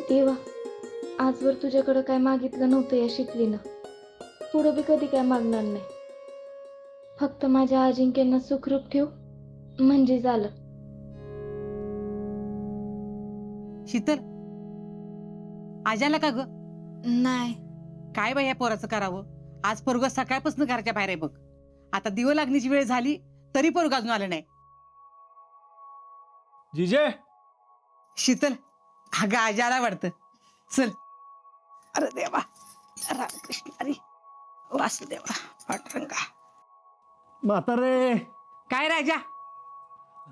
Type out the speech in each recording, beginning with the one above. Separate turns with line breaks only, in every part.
देवा, आजवर तुझ्याकडं काय मागितलं नव्हतं या शिकलीनं. पुढं बी कधी काय मागणार नाही. फक्त माझ्या अजिंक्यांना सुखरूप ठेव म्हणजे झालं.
शीतल, आजाला का ग?
नाही.
काय बाई या पोराचं करावं? आज पोरग सकाळपासून घराच्या बाहेर आहे बघ. आता दिवं लागण्याची वेळ झाली तरी पोरग अजून आलं नाही.
जिजे,
शीतल, अगं आजाला वाटतं. चल. अरे देवा, रामकृष्ण हरी, वासुदेवा, पांडुरंगा.
म्हातारे.
काय राजा,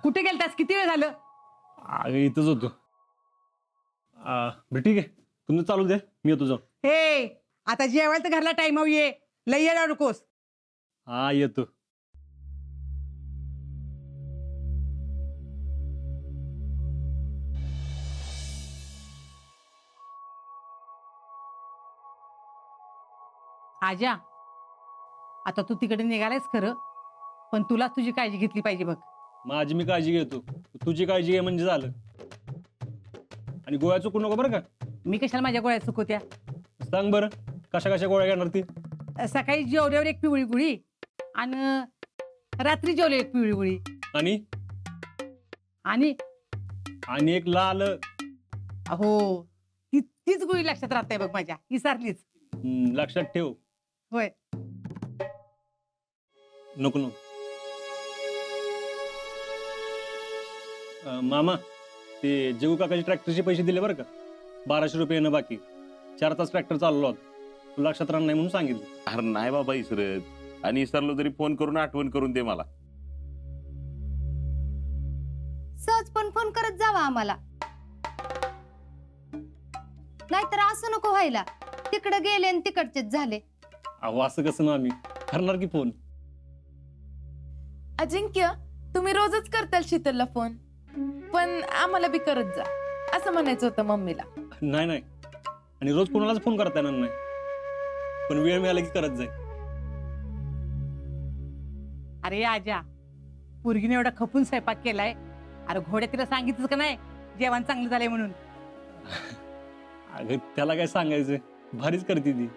कुठे गेलतास? किती वेळ झालं?
अगं इथंच होतो. बरं ठीक आहे, तुम्ही चालू द्या, मी येतो जाऊ.
हे, आता जेवायला तर घरला टाइम ये, लई येणार नकोस.
हा येतो.
आजा, आता तू तिकडे निघालायस खरं, पण तुलाच तुझी काळजी घेतली पाहिजे बघ.
माझी मी काळजी घेतो, तुझी काळजी घे म्हणजे झालं. आणि गोळ्या चुकू नको बरं का.
मी कशाला माझ्या गोळ्या चुकवत्या?
सांग बरं, कशा कशा गोळ्या घेणार ती?
सकाळी जेवल्यावर एक पिवळी गुळी आणि रात्री जेवले एक पिवळी गुळी
आणि
आणि
आणि एक लाल.
हो, तीच गुळी लक्षात राहत बघ माझ्या, विसरलीच.
लक्षात ठेव.
होय.
नको नको. मामा, ते जेऊ काकाचे ट्रॅक्टरचे पैसे दिले बरं का. 1200 रुपये येणं बाकी. 4 तास ट्रॅक्टर चाललो होता, तुला लक्षात राहणार नाही म्हणून सांगितलं.
अरे नाही बाबा इसरत, आणि इसरलो तरी फोन करून आठवण करून दे मला.
सहज पण फोन करत जावा आम्हाला, नाहीतर असं नको व्हायला तिकडे गेले आणि तिकडचेच झाले.
अहो असं कसं मामी, करणार की फोन.
अजिंक्य, तुम्ही रोजच करताल शीतलला फोन, पण आम्हाला बी करत जा असं म्हणायचं होतं मम्मीला.
नाही नाही, आणि रोज कोणालाच फोन करता येणार नाही, पण वेळ मिळाला की करत जाईल.
अरे आजा, पोरगीने एवढा खपून स्वयंपाक केलाय. अरे घोड्या तिला सांगितलं का नाही जेवण चांगलं झालंय म्हणून?
अगं त्याला काय सांगायचं, भारीच करते ती.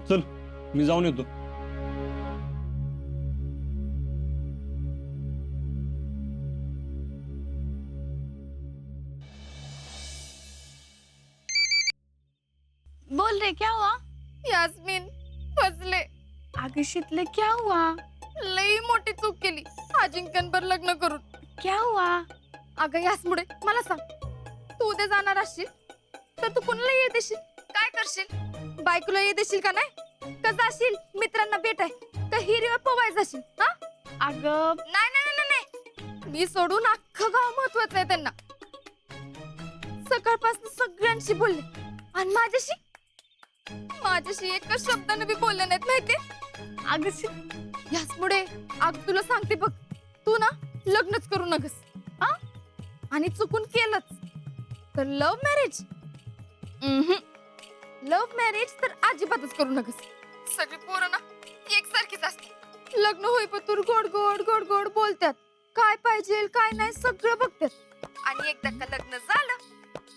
चल, मी जाऊन येतो.
बोल रे, क्या हुआ?
यास्मीन फसले.
आगे शीतले, क्या हुआ?
लई मोठी चूक केली अजिंक्यनबर लग्न करून.
क्या हुआ?
अगं यासमुळे मला सांग, तू उद्या जाणार असशील तर तू कोणाला ये देशील? काय करशील? बायकोला ये देशील का नाही? का जाशील मित्रांना भेटाय? का हिरीवर पोवाय जाशील? हा?
अगं
नाही नाही नाही नाही, मी सोडून अख्खं गाव महत्वाचं आहे त्यांना. सकाळपासून सगळ्यांशी बोलले आणि माझ्याशी एका शब्दाने बी बोलले नाहीत माहितीये.
अगं
याचमुळे अग तुला सांगते बघ, तू ना लग्नच करू नकस. हा? आणि चुकून केलंच तर लव्ह मॅरेज, लव्ह मॅरेज तर अजिबातच करू नकस. सगळी पोरं ना एकसारखीच असते. लग्न होईपतूर गोड गोड गोड गोड बोलतात, काय पाहिजे काय नाही सगळं बघतात. आणि एकदा का लग्न झालं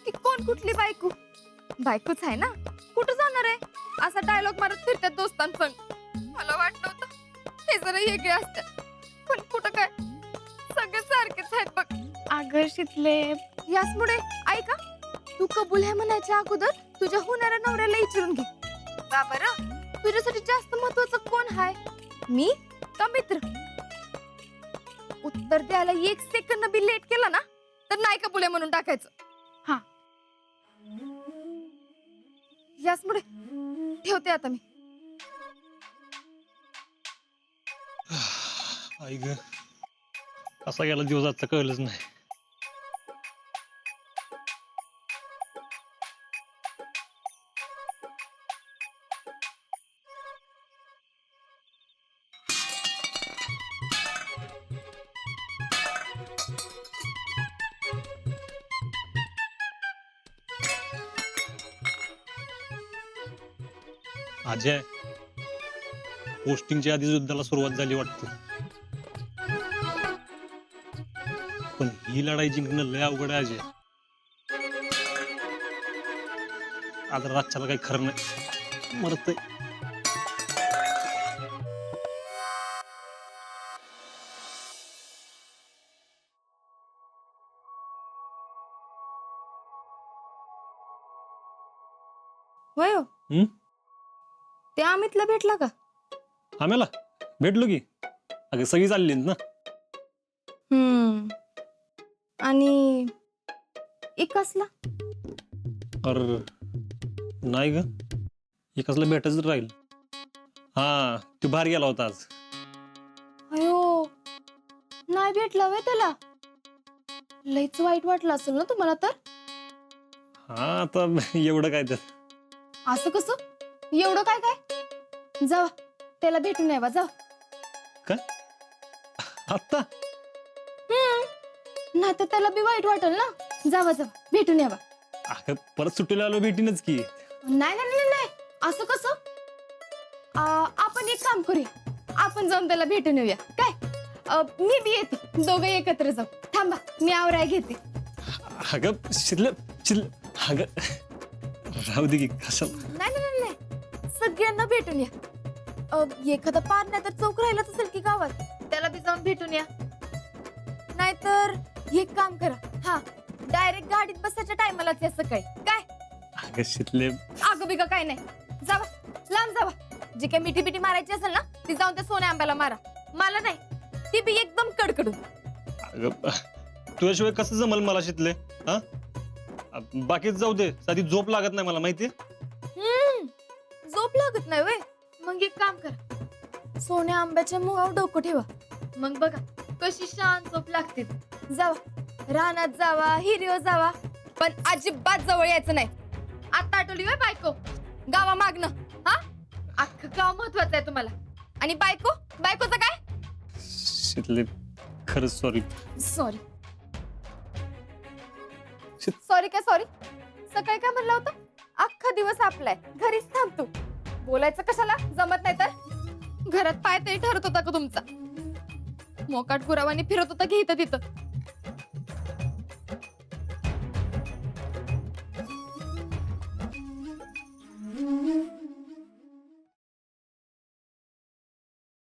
की कोण कुठली बायकोच आहे ना, कुठं जाणार आहे असा डायलॉग मारत फिरतात दोस्तांसंग. मला वाटलं होतं हे जरा वेगळे असतात, पण कुठं काय सगळे सारखेच आहेत बघ.
अगं शीतले,
याचमुळे ऐका, तू कबूल आहे म्हणायच्या अगोदर तुझ्या होणाऱ्या नवऱ्याला विचारून घे. का बरं, तुझ्यासाठी जास्त महत्वाचं कोण आहे, मी का मित्र? उत्तर द्यायला 1 सेकंद बी लेट केला ना तर नाही कबूल आहे म्हणून टाकायचं.
हा,
याचमुळे ठेवते आता मी.
आई ग, कसा गेला दिवस आजचा कळलंच नाही. अजय, पोस्टिंगच्या आधी युद्धाला सुरुवात झाली वाटते, पण ही लढाई जिंकणं लय अवघड आहे अजय. आज रातच्याला काही खरं नाही, मरतय.
होय हो.
हम्म?
त्या अमितला भेटला का?
आम्हाला भेटलो की, अगं सगळी चालली ना.
आणि इकासला?
अरे नाही ग, एकासला भेटायचं राहील. हा, तू बाहेर गेला होता आज.
अयो, नाही भेटला वे त्याला. लईच वाईट वाटलं असेल ना तुम्हाला तर?
हा, आता एवढं काय तर.
असं कसं? एवढं काय काय? जावा त्याला भेटून यावा, जावा.
आता
नाही तर त्याला बी वाईट वाटेल ना. जावा जावा भेटून यावा.
अगं परत सुट्टीला आलो, भेटीनच की.
नाही नाही नाही नाही, असं कसं? आपण एक काम करूया, आपण जाऊन त्याला भेटून येऊया काय? मी बी येते, दोघं एकत्र जाऊ. थांबा, मी आवराय घेते.
अगं शिरलं शिरलं, अगं राहू दे की, कशाला.
नाही नाही नाही, सगळ्यांना भेटून या. एखादा पार नाही तर चौक राहिलाच असेल की गावात, त्याला बी जाऊन भेटून या. नाहीतर एक काम करा, हा डायरेक्ट गाडीत बसायच्या टायमालाच या सकाळी काय?
अगं शिरले,
अगं बिगं काय नाही, जावा लांब जावा. जी काय मिठी बिठी मारायची असेल ना ती जाऊन त्या सोन्या आंब्याला मारा. मला नाही, ती बी एकदम कडकडून.
अगं तुझ्याशिवाय कसं जमल मला शितले? हा, बाकीच जाऊ दे, साधी झोप लागत नाही मला, माहितीये.
झोप लागत नाही वे? मग एक काम करा, सोन्या आंब्याच्या मुळावर डोकं ठेवा, मग बघा कशी शांत झोप लागते. जावा रानात जावा, हिरीवर जावा, पण अजिबात जवळ यायचं नाही. आता आठवली वे बायको गावा मागणं. हा, अख्खं गाव महत्वाचं आहे तुम्हाला. आणि बायकोचं काय?
शितले खरंच सॉरी.
सॉरी सॉरी काय सॉरी? सकाळी काय म्हणलं होतं? अख्खा दिवस आपलाय, घरीच थांबतो. बोलायचं कशाला? जमत नाही तर घरात पाय तरी ठरत होता का तुमचा? मोकाट गुरावानी फिरत होता की इथं तिथं.